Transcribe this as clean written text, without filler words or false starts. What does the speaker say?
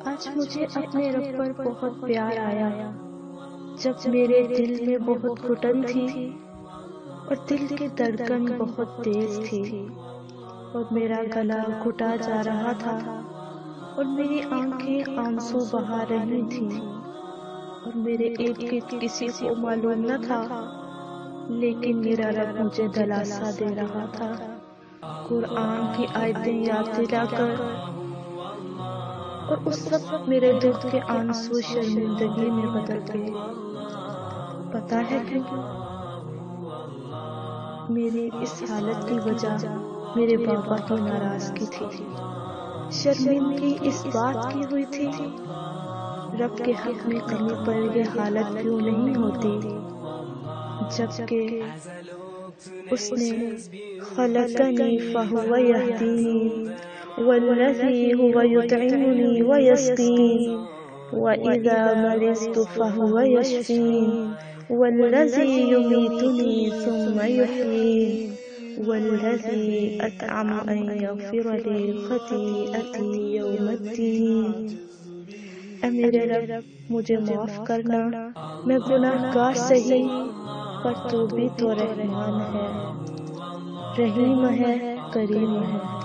آج مجھے اپنے رب پر بہت پیار آیا، جب میرے دل میں بہت گھٹن تھی اور دل کی دھڑکن بہت تیز تھی، اور میرا گلا گھٹا جا رہا تھا اور میری آنکھیں آنسو بہا رہی تھیں، اور میرے ارد گرد کسی کو معلوم نہ تھا، لیکن میرا رب مجھے دلاسا دے رہا تھا، قرآن کی آیتیں یاد دلا کر، اور اس وقت میرے دکھ کے آنسو شرمندگی میں بدل گئے۔ پتہ ہے کیوں؟ میری اس حالت کی وجہ میرے بابا کی ناراضگی تھی۔ شرمندگی اس بات کی ہوئی تھی، رب کے حق میں کمی پر یہ حالت کیوں نہیں ہوتی، جبکہ اس نے خلقنی فہو یہدین والذی هو یطعمنی ویسقین وَإِذَا مَرِضْتُ فَهُوَ يَشْفِينِ وَالَّذِي يُمِيتُنِي ثُمَّ يُحْيِينِ وَالَّذِي أَطْمَعُ أَن يَغْفِرَ لِي خَطِيئَتِي يَوْمَ الدِّينِ۔ اے میرے رب، مجھے معاف کرنا، میں گناہ گار صحیح، پر تو بھی تو رحمان ہے، رحیم ہے، کریم ہے۔